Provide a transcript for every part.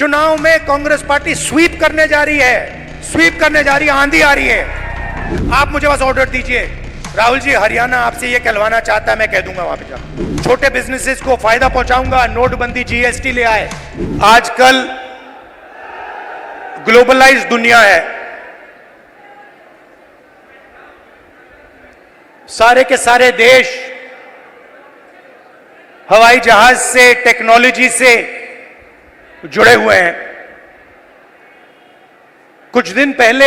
चुनाव में Congress party SVEEP करने जा रही है, स्वीप करने जा रही है, आंधी आ रही है। आप मुझे बस ऑर्डर दीजिए। राहुल जी, हरियाणा आपसे ये कहलवाना चाहता है, मैं कह दूंगा वहां पे जा। छोटे बिजनेसेस को फायदा पहुंचाऊंगा, नोटबंदी, जीएसटी ले आए। आजकल ग्लोबलाइज्ड दुनिया है, सारे के सारे देश हवाई जहाज से, टेक्नोलॉजी से जुड़े हुए हैं। कुछ दिन पहले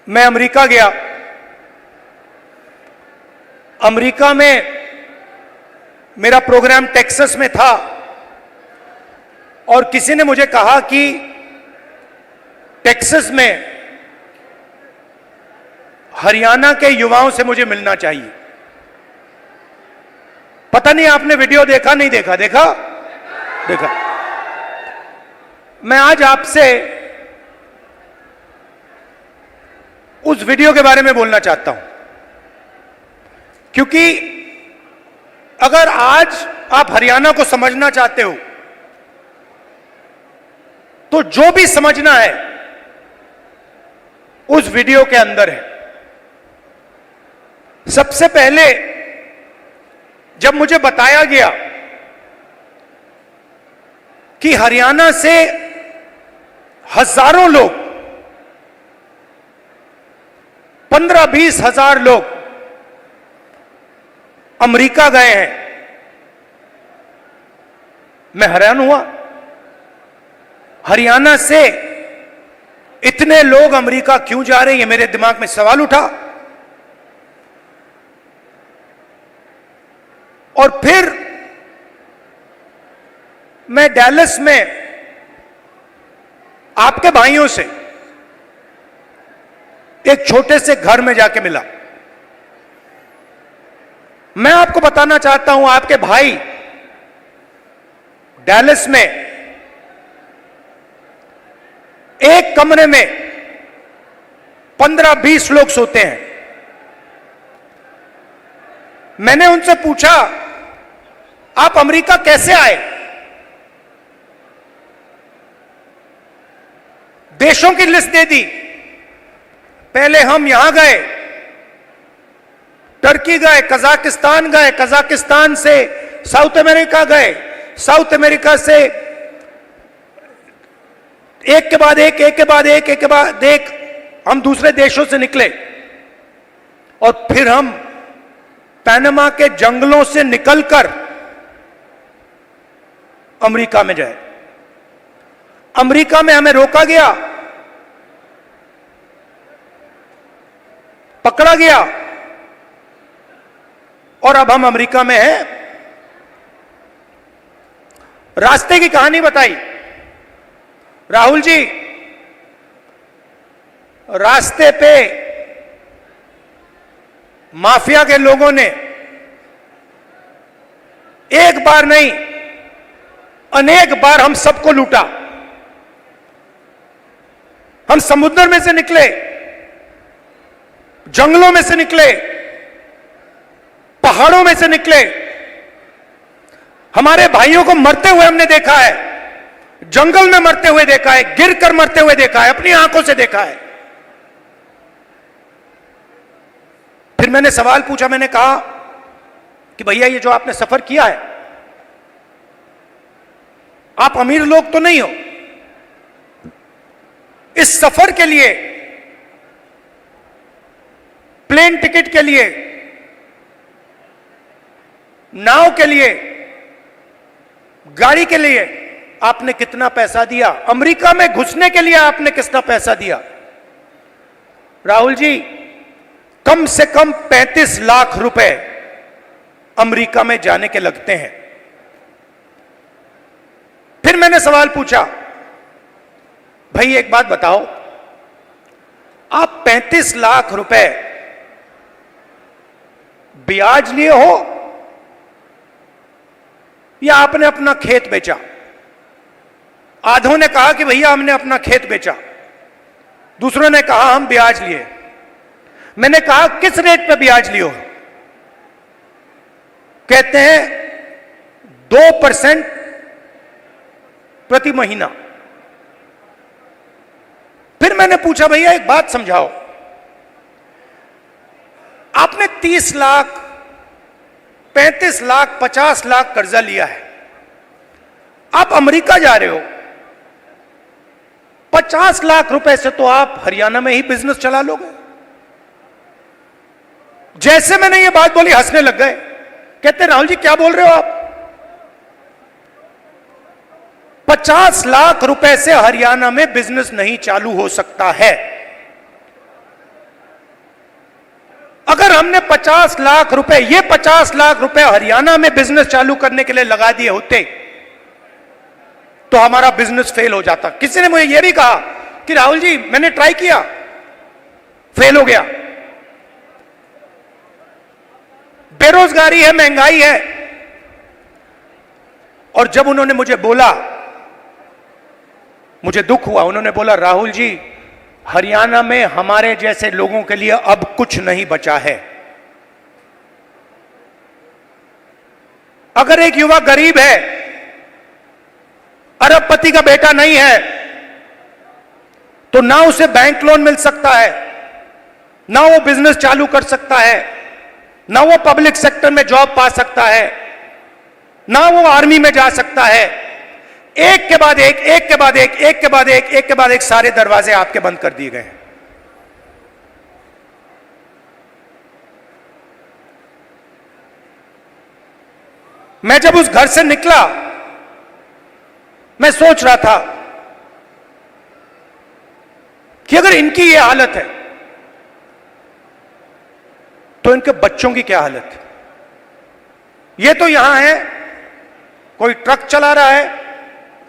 मैं अमेरिका गया। अमेरिका में मेरा प्रोग्राम टेक्सास में था और किसी ने मुझे कहा कि टेक्सास में हरियाणा के युवाओं से मुझे मिलना चाहिए। पता नहीं आपने वीडियो देखा, नहीं देखा? देखा? देखा। मैं आज आपसे उस वीडियो के बारे में बोलना चाहता हूं, क्योंकि अगर आज आप हरियाणा को समझना चाहते हो तो जो भी समझना है उस वीडियो के अंदर है। सबसे पहले जब मुझे बताया गया कि हरियाणा से हजारों लोग, 15-20 हजार लोग अमेरिका गए हैं, मैं हैरान हुआ। हरियाणा से इतने लोग अमेरिका क्यों जा रहे हैं, मेरे दिमाग में सवाल उठा। और फिर मैं डैलस में आपके भाइयों से एक छोटे से घर में जाके मिला। मैं आपको बताना चाहता हूं, आपके भाई डैलस में एक कमरे में 15-20 लोग सोते हैं। मैंने उनसे पूछा, आप अमेरिका कैसे आए? देशों की लिस्ट दे दी। पहले हम यहां गए, टर्की गए, कजाकिस्तान गए, कजाकिस्तान से साउथ अमेरिका गए, साउथ अमेरिका से एक के बाद एक, एक के बाद एक, एक के बाद एक हम दूसरे देशों से निकले और फिर हम पनामा के जंगलों से निकलकर अमेरिका में जाए। अमेरिका में हमें रोका गया, पकड़ा गया और अब हम अमेरिका में हैं। रास्ते की कहानी बताई। राहुल जी, रास्ते पे माफिया के लोगों ने एक बार नहीं, अनेक बार हम सबको लूटा। हम समुद्र में से निकले, जंगलों में से निकले, पहाड़ों में से निकले। हमारे भाइयों को मरते हुए हमने देखा है, जंगल में मरते हुए देखा है, गिरकर मरते हुए देखा है, अपनी आंखों से देखा है। फिर मैंने सवाल पूछा, मैंने कहा कि भैया ये जो आपने सफर किया है, आप अमीर लोग तो नहीं हो। इस सफर के लिए, प्लेन टिकट के लिए, नाव के लिए, गाड़ी के लिए आपने कितना पैसा दिया? अमेरिका में घुसने के लिए आपने कितना पैसा दिया? राहुल जी, कम से कम 35 लाख रुपए अमेरिका में जाने के लगते हैं। फिर मैंने सवाल पूछा, भाई एक बात बताओ, आप 35 लाख रुपए ब्याज लिए हो या आपने अपना खेत बेचा? आधों ने कहा कि भैया हमने अपना खेत बेचा, दूसरों ने कहा हम ब्याज लिए। मैंने कहा किस रेट पे ब्याज लियो? कहते हैं 2% प्रति महीना। फिर मैंने पूछा भैया एक बात समझाओ, आपने 30 लाख, 35 लाख, 50 लाख कर्जा लिया है, आप अमेरिका जा रहे हो, 50 लाख रुपए से तो आप हरियाणा में ही बिजनेस चला लोगे। जैसे मैंने ये बात बोली हंसने लग गए, कहते राहुल जी क्या बोल रहे हो आप, 50 लाख रुपए से हरियाणा में बिजनेस नहीं चालू हो सकता है। अगर हमने 50 लाख रुपए, ये 50 लाख रुपए हरियाणा में बिजनेस चालू करने के लिए लगा दिए होते तो हमारा बिजनेस फेल हो जाता। किसी ने मुझे यह भी कहा कि राहुल जी मैंने ट्राई किया, फेल हो गया, बेरोजगारी है, महंगाई है। और जब उन्होंने मुझे बोला, मुझे दुख हुआ, उन्होंने बोला राहुल जी हरियाणा में हमारे जैसे लोगों के लिए अब कुछ नहीं बचा है। अगर एक युवा गरीब है, अरबपति का बेटा नहीं है, तो ना उसे बैंक लोन मिल सकता है, ना वो बिजनेस चालू कर सकता है, ना वो पब्लिक सेक्टर में जॉब पा सकता है, ना वो आर्मी में जा सकता है। एक के बाद एक, एक के बाद एक, एक के बाद एक, एक के बाद एक सारे दरवाजे आपके बंद कर दिए गए। मैं जब उस घर से निकला, मैं सोच रहा था कि अगर इनकी ये हालत है तो इनके बच्चों की क्या हालत है। ये तो यहां है, कोई ट्रक चला रहा है,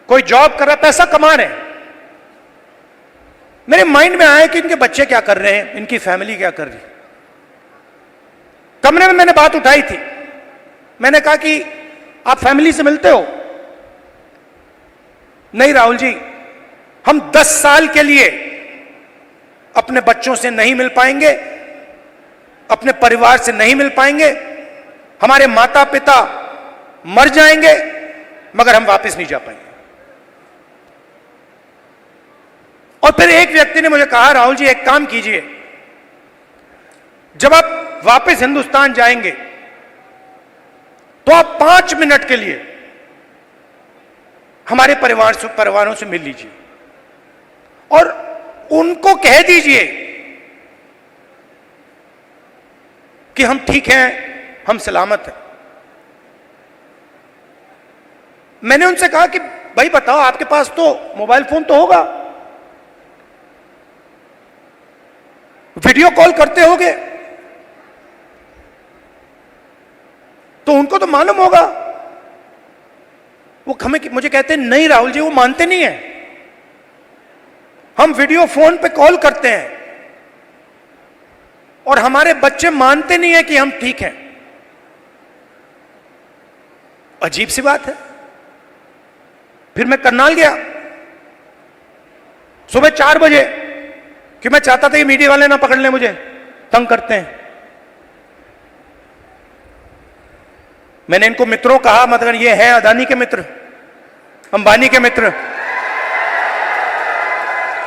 कोई जॉब कर रहा है, पैसा कमा रहे हैं। मेरे माइंड में आया कि इनके बच्चे क्या कर रहे हैं, इनकी फैमिली क्या कर रही है। कमरे में मैंने बात उठाई थी, मैंने कहा कि आप फैमिली से मिलते हो? नहीं राहुल जी, हम 10 साल के लिए अपने बच्चों से नहीं मिल पाएंगे, अपने परिवार से नहीं मिल पाएंगे, हमारे माता पिता मर जाएंगे मगर हम वापस नहीं जा पाएंगे। और फिर एक व्यक्ति ने मुझे कहा राहुल जी एक काम कीजिए, जब आप वापस हिंदुस्तान जाएंगे तो आप 5 मिनट के लिए हमारे परिवारों से मिल लीजिए और उनको कह दीजिए कि हम ठीक हैं, हम सलामत हैं। मैंने उनसे कहा कि भाई बताओ, आपके पास तो मोबाइल फोन तो होगा, वीडियो कॉल करते होगे, तो उनको तो मालूम होगा। वो मुझे कहते हैं नहीं राहुल जी, वो मानते नहीं है, हम वीडियो फोन पे कॉल करते हैं और हमारे बच्चे मानते नहीं है कि हम ठीक हैं। अजीब सी बात है। फिर मैं करनाल गया सुबह 4 बजे, कि मैं चाहता था कि मीडिया वाले ना पकड़ लें, मुझे तंग करते हैं। मैंने इनको मित्रों कहा, मतलब ये हैं अदानी के मित्र, अंबानी के मित्र।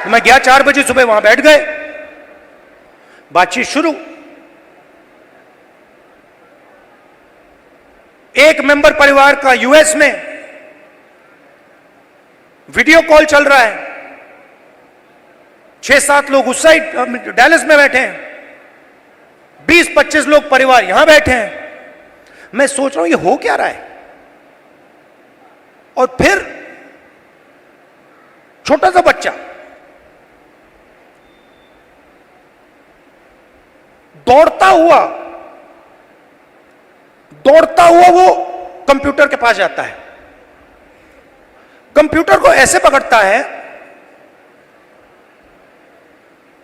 तो मैं गया 4 बजे सुबह, वहां बैठ गए, बातचीत शुरू। एक मेंबर परिवार का यूएस में वीडियो कॉल चल रहा है, 6-7 लोग उस साइड डैलस में बैठे हैं, 20-25 लोग परिवार यहां बैठे हैं। मैं सोच रहा हूं ये हो क्या रहा है। और फिर छोटा सा बच्चा दौड़ता हुआ वो कंप्यूटर के पास जाता है, कंप्यूटर को ऐसे पकड़ता है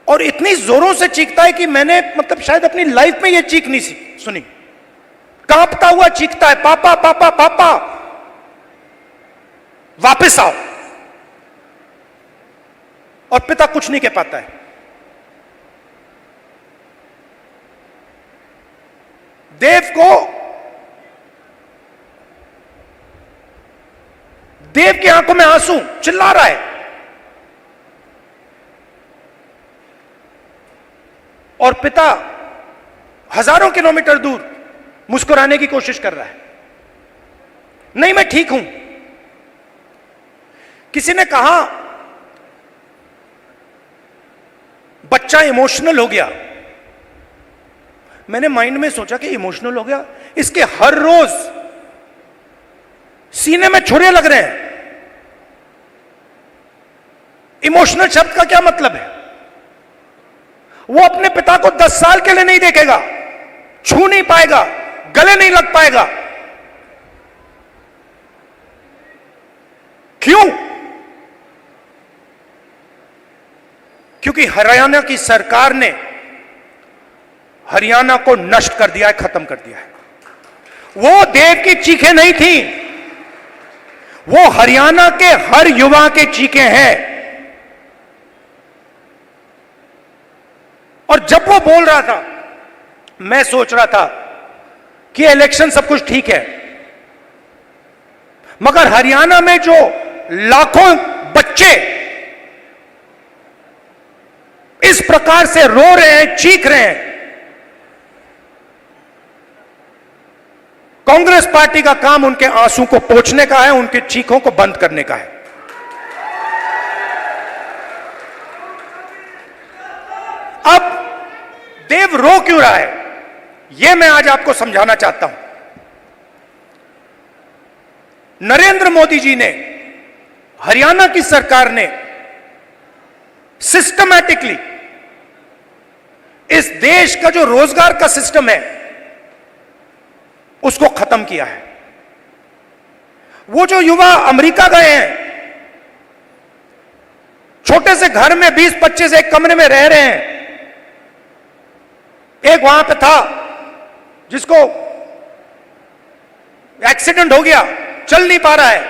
और इतनी जोरों से चीखता है कि मैंने मतलब शायद अपनी लाइफ में ये चीख नहीं सुनी। कांपता हुआ चीखता है, पापा पापा पापा वापस आओ। और पिता कुछ नहीं कह पाता है। देव को देव की आंखों में आंसू, चिल्ला रहा है, और पिता हजारों किलोमीटर दूर मुस्कुराने की कोशिश कर रहा है, नहीं मैं ठीक हूं। किसी ने कहा बच्चा इमोशनल हो गया। मैंने माइंड में सोचा कि इमोशनल हो गया, इसके हर रोज सीने में छुरे लग रहे हैं। इमोशनल शब्द का क्या मतलब है? वो अपने पिता को 10 साल के लिए नहीं देखेगा, छू नहीं पाएगा, गले नहीं लग पाएगा। क्यों? क्योंकि हरियाणा की सरकार ने हरियाणा को नष्ट कर दिया है, खत्म कर दिया है। वो देव की चीखें नहीं थी, वो हरियाणा के हर युवा के चीखें हैं। और जब वो बोल रहा था, मैं सोच रहा था कि इलेक्शन सब कुछ ठीक है, मगर हरियाणा में जो लाखों बच्चे इस प्रकार से रो रहे हैं, चीख रहे हैं, कांग्रेस पार्टी का काम उनके आंसू को पोंछने का है, उनके चीखों को बंद करने का है। अब देव रो क्यों रहा है, यह मैं आज आपको समझाना चाहता हूं। नरेंद्र मोदी जी ने, हरियाणा की सरकार ने सिस्टमैटिकली इस देश का जो रोजगार का सिस्टम है उसको खत्म किया है। वो जो युवा अमेरिका गए हैं, छोटे से घर में 20-25 एक कमरे में रह रहे हैं, एक वहां पे था जिसको एक्सीडेंट हो गया, चल नहीं पा रहा है,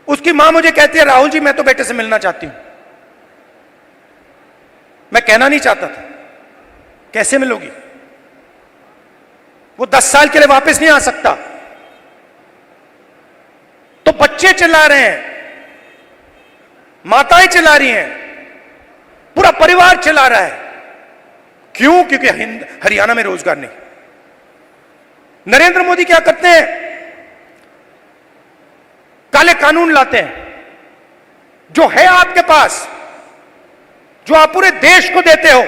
उसकी मां मुझे कहती है राहुल जी मैं तो बेटे से मिलना चाहती हूं। मैं कहना नहीं चाहता था, कैसे मिलोगी, वो 10 साल के लिए वापस नहीं आ सकता। तो बच्चे चिल्ला रहे हैं, माताएं चिल्ला रही हैं, पूरा परिवार चिल्ला रहा है। क्यों? क्योंकि हरियाणा में रोजगार नहीं। नरेंद्र मोदी क्या करते हैं? काले कानून लाते हैं, जो है आपके पास, जो आप पूरे देश को देते हो,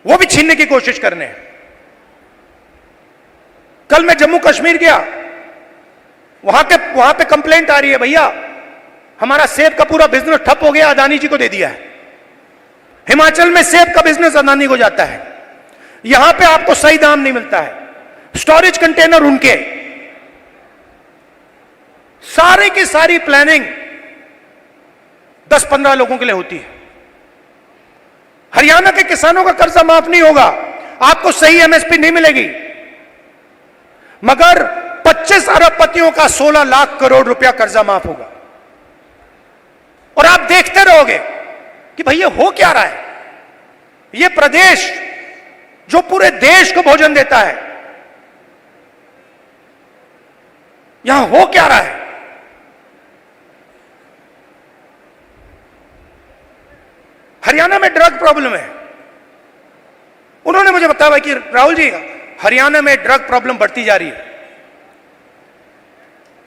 वो भी छीनने की कोशिश कर रहे हैं। कल मैं जम्मू कश्मीर गया, वहां पे कंप्लेंट आ रही है, भैया हमारा सेब का पूरा बिजनेस ठप हो गया, अदानी जी को दे दिया है। हिमाचल में सेब का बिजनेस अदानी को जाता है, यहां पे आपको सही दाम नहीं मिलता है, स्टोरेज कंटेनर उनके, सारी की सारी प्लानिंग 10-15 लोगों के लिए होती है। हरियाणा के किसानों का कर्जा माफ नहीं होगा, आपको सही एमएसपी नहीं मिलेगी, मगर 25 अरबपतियों का 16 लाख करोड़ रुपया कर्जा माफ होगा। और आप देखते रहोगे कि भैया हो क्या रहा है। यह प्रदेश जो पूरे देश को भोजन देता है, यहां हो क्या रहा है। हरियाणा में ड्रग प्रॉब्लम है। उन्होंने मुझे बताया कि राहुल जी हरियाणा में ड्रग प्रॉब्लम बढ़ती जा रही है।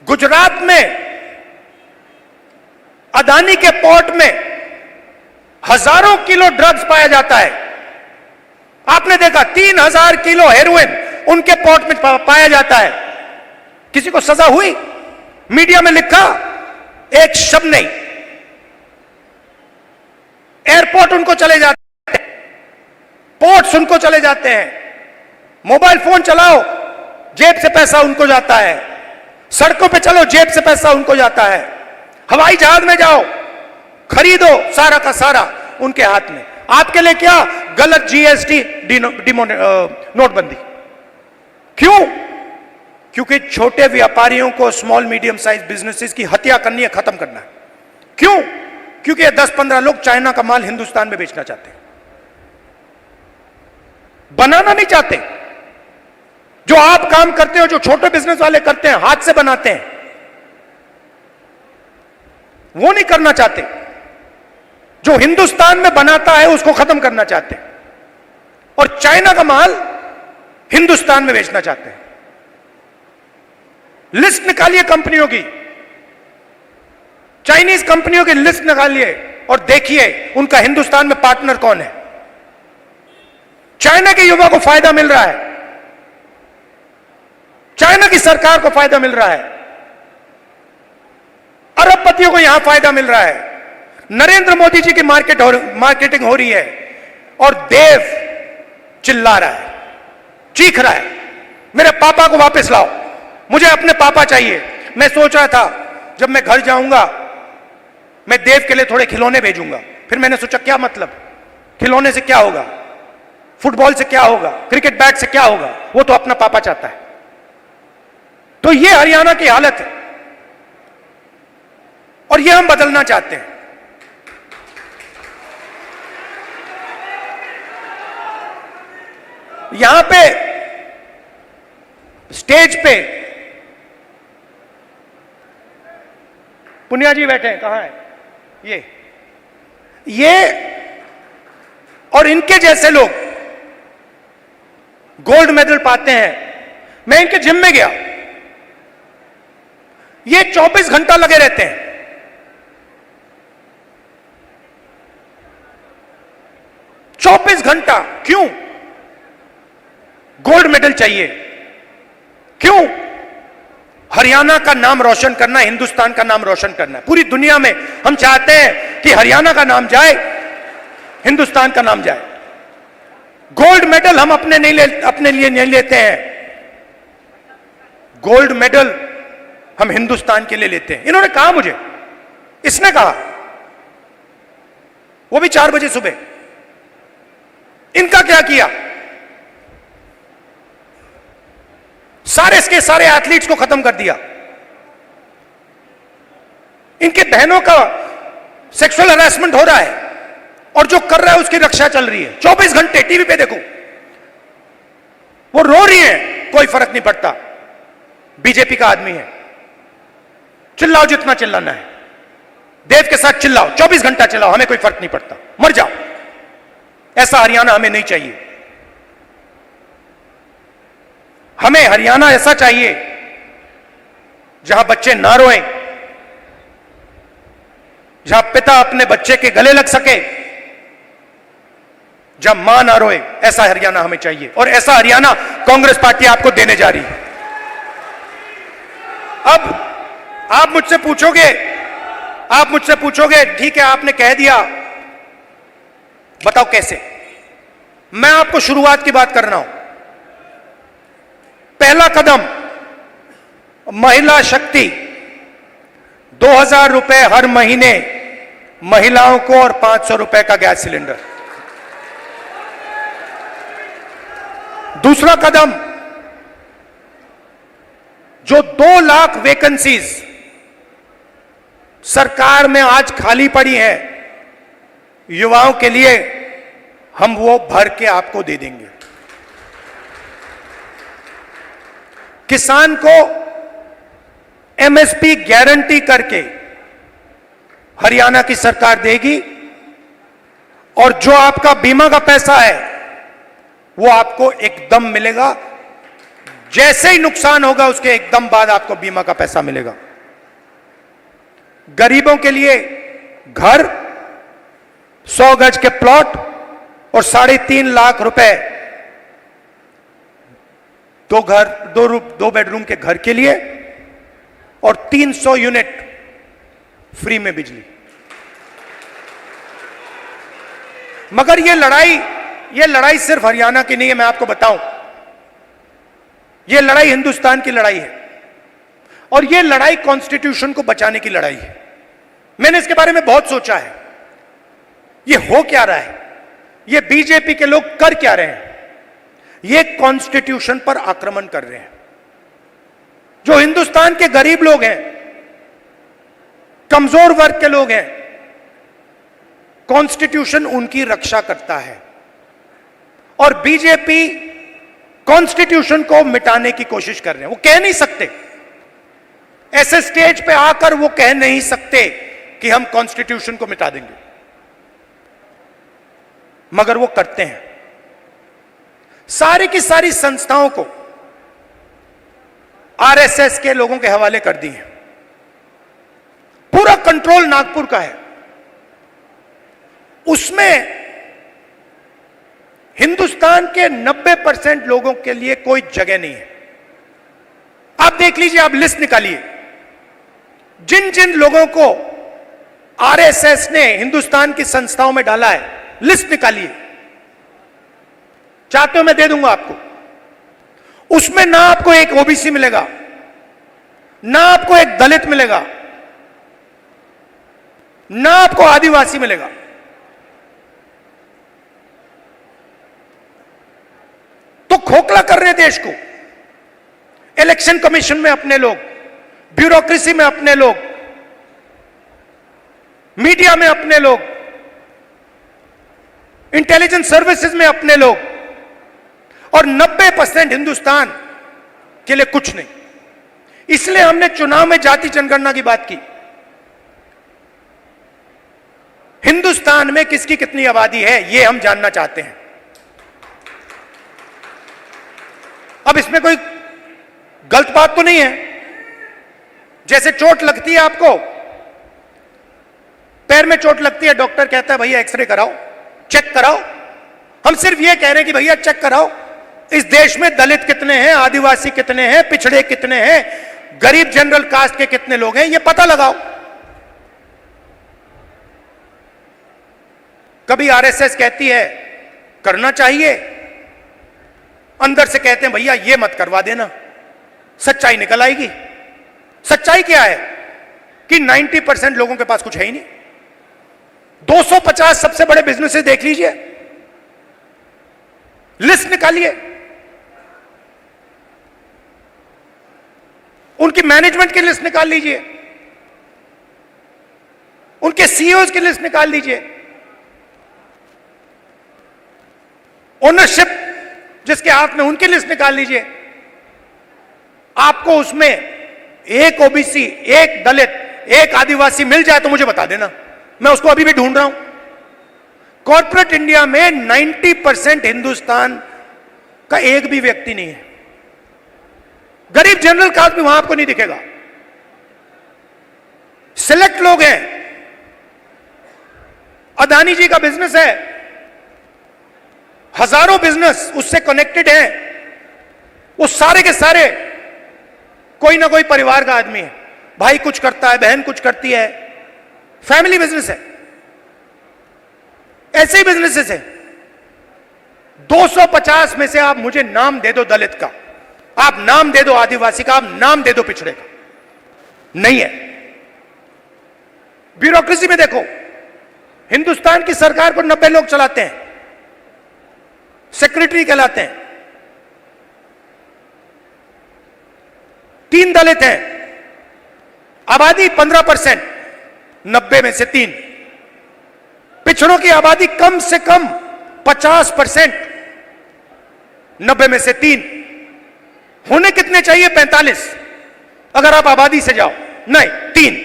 गुजरात में अदानी के पोर्ट में हजारों किलो ड्रग्स पाया जाता है। आपने देखा 3000 किलो हेरोइन उनके पोर्ट में पाया जाता है। किसी को सजा हुई? मीडिया में लिखा एक शब्द नहीं। एयरपोर्ट उनको चले जाते हैं, पोर्ट्स उनको चले जाते हैं, मोबाइल फोन चलाओ जेब से पैसा उनको जाता है, सड़कों पे चलो जेब से पैसा उनको जाता है, हवाई जहाज में जाओ खरीदो, सारा का सारा उनके हाथ में। आपके लिए क्या? गलत जीएसटी, नोटबंदी। क्यों? क्योंकि छोटे व्यापारियों को, स्मॉल मीडियम साइज बिजनेसेस की हत्या करनी है, खत्म करना है। क्यों? क्योंकि ये 10-15 लोग चाइना का माल हिंदुस्तान में बेचना चाहते हैं, बनाना नहीं चाहते। जो आप काम करते हो, जो छोटे बिजनेस वाले करते हैं, हाथ से बनाते हैं, वो नहीं करना चाहते। जो हिंदुस्तान में बनाता है उसको खत्म करना चाहते हैं और चाइना का माल हिंदुस्तान में बेचना चाहते हैं। लिस्ट निकालिए कंपनियों की, चाइनीज कंपनियों की लिस्ट निकालिए और देखिए उनका हिंदुस्तान में पार्टनर कौन है। चाइना के युवा को फायदा मिल रहा है, चाइना की सरकार को फायदा मिल रहा है, अरबपतियों को यहां फायदा मिल रहा है, नरेंद्र मोदी जी की मार्केटिंग हो रही है और देव चिल्ला रहा है, चीख रहा है, मेरे पापा को वापस लाओ, मुझे अपने पापा चाहिए। मैं सोच रहा था जब मैं घर जाऊंगा मैं देव के लिए थोड़े खिलौने भेजूंगा। फिर मैंने सोचा क्या मतलब, खिलौने से क्या होगा, फुटबॉल से क्या होगा, क्रिकेट बैट से क्या होगा, वो तो अपना पापा चाहता है। तो ये हरियाणा की हालत है और ये हम बदलना चाहते हैं। यहां पे स्टेज पे पुनिया जी बैठे हैं, कहां है ये और इनके जैसे लोग गोल्ड मेडल पाते हैं। मैं इनके जिम में गया, ये 24 घंटा लगे रहते हैं। चौबीस घंटा क्यों? गोल्ड मेडल चाहिए। क्यों? हरियाणा का नाम रोशन करना, हिंदुस्तान का नाम रोशन करना। पूरी दुनिया में हम चाहते हैं कि हरियाणा का नाम जाए, हिंदुस्तान का नाम जाए। गोल्ड मेडल हम अपने लिए नहीं लेते हैं, गोल्ड मेडल हम हिंदुस्तान के लिए लेते हैं। इन्होंने कहा मुझे, इसने कहा, वो भी 4 बजे सुबह। इनका क्या किया? सारे के सारे एथलीट्स को खत्म कर दिया। इनके बहनों का सेक्सुअल हैरेसमेंट हो रहा है और जो कर रहा है उसकी रक्षा चल रही है। 24 घंटे टीवी पे देखो, वो रो रही है, कोई फर्क नहीं पड़ता, बीजेपी का आदमी है, चिल्लाओ जितना चिल्लाना है, देव के साथ चिल्लाओ, 24 घंटा चिल्लाओ, हमें कोई फर्क नहीं पड़ता, मर जाओ। ऐसा हरियाणा हमें नहीं चाहिए। हमें हरियाणा ऐसा चाहिए जहां बच्चे ना रोएं, जहां पिता अपने बच्चे के गले लग सके, जहां मां ना रोए। ऐसा हरियाणा हमें चाहिए और ऐसा हरियाणा कांग्रेस पार्टी आपको देने जा रही है। अब आप मुझसे पूछोगे ठीक है आपने कह दिया, बताओ कैसे? मैं आपको शुरुआत की बात कर रहा हूं। पहला कदम, महिला शक्ति, 2000 रुपए हर महीने महिलाओं को और 500 रुपए का गैस सिलेंडर। दूसरा कदम, जो 2 लाख वैकेंसीज सरकार में आज खाली पड़ी हैं युवाओं के लिए, हम वो भर के आपको दे देंगे। किसान को एमएसपी गारंटी करके हरियाणा की सरकार देगी और जो आपका बीमा का पैसा है वो आपको एकदम मिलेगा। जैसे ही नुकसान होगा उसके एकदम बाद आपको बीमा का पैसा मिलेगा। गरीबों के लिए घर, 100 गज के प्लॉट और 3.5 लाख रुपए दो बेडरूम के घर के लिए और 300 यूनिट फ्री में बिजली। मगर ये लड़ाई सिर्फ हरियाणा की नहीं है, मैं आपको बताऊं, ये लड़ाई हिंदुस्तान की लड़ाई है और ये लड़ाई कॉन्स्टिट्यूशन को बचाने की लड़ाई है। मैंने इसके बारे में बहुत सोचा है, ये हो क्या रहा है, ये बीजेपी के लोग कर क्या रहे हैं। ये कॉन्स्टिट्यूशन पर आक्रमण कर रहे हैं। जो हिंदुस्तान के गरीब लोग हैं, कमजोर वर्ग के लोग हैं, कॉन्स्टिट्यूशन उनकी रक्षा करता है और बीजेपी कॉन्स्टिट्यूशन को मिटाने की कोशिश कर रहे हैं। वो कह नहीं सकते, ऐसे स्टेज पे आकर वो कह नहीं सकते कि हम कॉन्स्टिट्यूशन को मिटा देंगे, मगर वो करते हैं। सारी की सारी संस्थाओं को आरएसएस के लोगों के हवाले कर दी है। पूरा कंट्रोल नागपुर का है। उसमें हिंदुस्तान के 90% लोगों के लिए कोई जगह नहीं है। आप देख लीजिए, आप लिस्ट निकालिए, जिन जिन लोगों को आरएसएस ने हिंदुस्तान की संस्थाओं में डाला है, लिस्ट निकालिए। चाहते हो मैं दे दूंगा आपको। उसमें ना आपको एक ओबीसी मिलेगा, ना आपको एक दलित मिलेगा, ना आपको आदिवासी मिलेगा। तो खोखला कर रहे हैं देश को। इलेक्शन कमीशन में अपने लोग, ब्यूरोक्रेसी में अपने लोग, मीडिया में अपने लोग, इंटेलिजेंस सर्विसेज में अपने लोग, और 90% हिंदुस्तान के लिए कुछ नहीं। इसलिए हमने चुनाव में जाति जनगणना की बात की। हिंदुस्तान में किसकी कितनी आबादी है, यह हम जानना चाहते हैं। अब इसमें कोई गलत बात तो नहीं है। जैसे चोट लगती है, आपको पैर में चोट लगती है, डॉक्टर कहता है भैया एक्सरे कराओ, चेक कराओ। हम सिर्फ यह कह रहे हैं कि भैया चेक कराओ, इस देश में दलित कितने हैं, आदिवासी कितने हैं, पिछड़े कितने हैं, गरीब जनरल कास्ट के कितने लोग हैं, यह पता लगाओ। कभी आरएसएस कहती है करना चाहिए, अंदर से कहते हैं भैया ये मत करवा देना, सच्चाई निकल आएगी। सच्चाई क्या है कि 90% लोगों के पास कुछ है ही नहीं। 250 सबसे बड़े बिजनेसेस देख लीजिए, लिस्ट निकालिए, उनकी मैनेजमेंट की लिस्ट निकाल लीजिए, उनके सीईओज की लिस्ट निकाल लीजिए, ओनरशिप जिसके हाथ में, उनकी लिस्ट निकाल लीजिए। आपको उसमें एक ओबीसी, एक दलित, एक आदिवासी मिल जाए तो मुझे बता देना, मैं उसको अभी भी ढूंढ रहा हूं। कॉर्पोरेट इंडिया में 90% हिंदुस्तान का एक भी व्यक्ति नहीं है। गरीब जनरल कास्ट भी वहां आपको नहीं दिखेगा। सिलेक्ट लोग हैं। अदानी जी का बिजनेस है, हजारों बिजनेस उससे कनेक्टेड हैं। वो सारे के सारे कोई ना कोई परिवार का आदमी है, भाई कुछ करता है, बहन कुछ करती है, फैमिली बिजनेस है। ऐसे ही बिजनेसेस है। 250 में से आप मुझे नाम दे दो दलित का, आप नाम दे दो आदिवासी का, आप नाम दे दो पिछड़े का, नहीं है। ब्यूरोक्रेसी में देखो, हिंदुस्तान की सरकार को 90 लोग चलाते हैं, सेक्रेटरी कहलाते हैं, 3 दलित हैं, आबादी 15%, 90 में से 3। पिछड़ों की आबादी कम से कम 50%, 90 में से 3। होने कितने चाहिए? 45 अगर आप आबादी से जाओ, नहीं 3।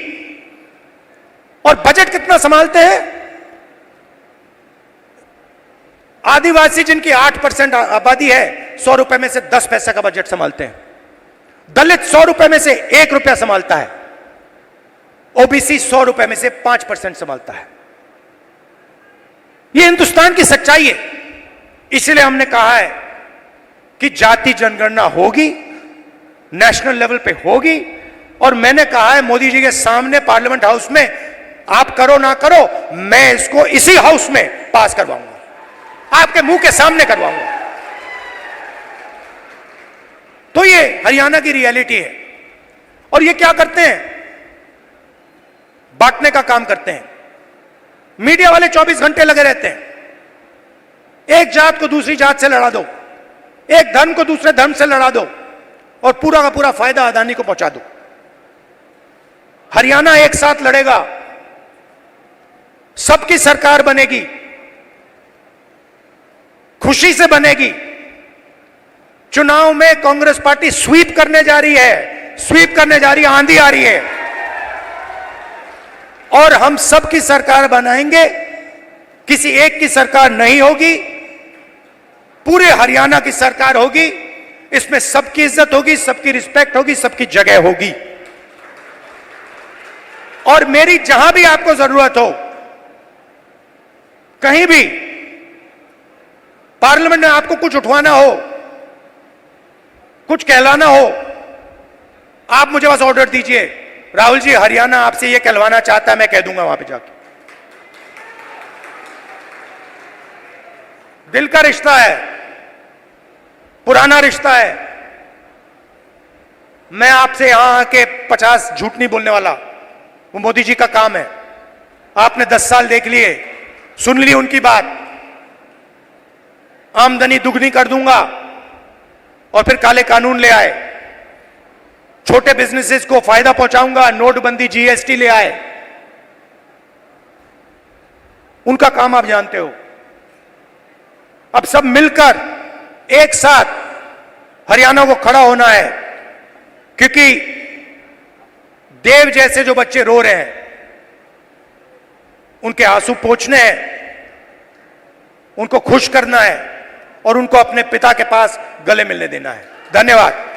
और बजट कितना संभालते हैं? आदिवासी जिनकी 8% आबादी है, 100 रुपए में से 10 पैसे का बजट संभालते हैं। दलित 100 रुपए में से 1 रुपया संभालता है। ओबीसी 100 रुपए में से 5% संभालता है। यह हिंदुस्तान की सच्चाई है। इसलिए हमने कहा है कि जाति जनगणना होगी, नेशनल लेवल पे होगी। और मैंने कहा है मोदी जी के सामने पार्लियामेंट हाउस में, आप करो ना करो, मैं इसको इसी हाउस में पास करवाऊंगा, आपके मुंह के सामने करवाऊंगा। तो ये हरियाणा की रियलिटी है। और ये क्या करते हैं? बांटने का काम करते हैं। मीडिया वाले 24 घंटे लगे रहते हैं। एक जात को दूसरी जात से लड़ा दो, एक धर्म को दूसरे धर्म से लड़ा दो, और पूरा का पूरा फायदा अदानी को पहुंचा दो। हरियाणा एक साथ लड़ेगा, सबकी सरकार बनेगी, खुशी से बनेगी, चुनाव में कांग्रेस पार्टी स्वीप करने जा रही है, स्वीप करने जा रही है, आंधी आ रही है और हम सबकी सरकार बनाएंगे। किसी एक की सरकार नहीं होगी, पूरे हरियाणा की सरकार होगी। इसमें सबकी इज्जत होगी, सबकी रिस्पेक्ट होगी, सबकी जगह होगी। और मेरी जहां भी आपको जरूरत हो, कहीं भी पार्लियामेंट में आपको कुछ उठवाना हो, कुछ कहलाना हो, आप मुझे बस ऑर्डर दीजिए, राहुल जी हरियाणा आपसे ये कहलवाना चाहता है, मैं कह दूंगा वहां पे जाके। दिल का रिश्ता है, पुराना रिश्ता है। मैं आपसे यहां आके 50 झूठ नहीं बोलने वाला, वो मोदी जी का काम है। आपने 10 साल देख लिए, सुन ली उनकी बात। आमदनी दुगनी कर दूंगा और फिर काले कानून ले आए, छोटे बिजनेसेस को फायदा पहुंचाऊंगा, नोटबंदी जीएसटी ले आए। उनका काम आप जानते हो। अब सब मिलकर एक साथ हरियाणा को खड़ा होना है, क्योंकि देव जैसे जो बच्चे रो रहे हैं उनके आंसू पोंछने हैं, उनको खुश करना है और उनको अपने पिता के पास गले मिलने देना है। धन्यवाद।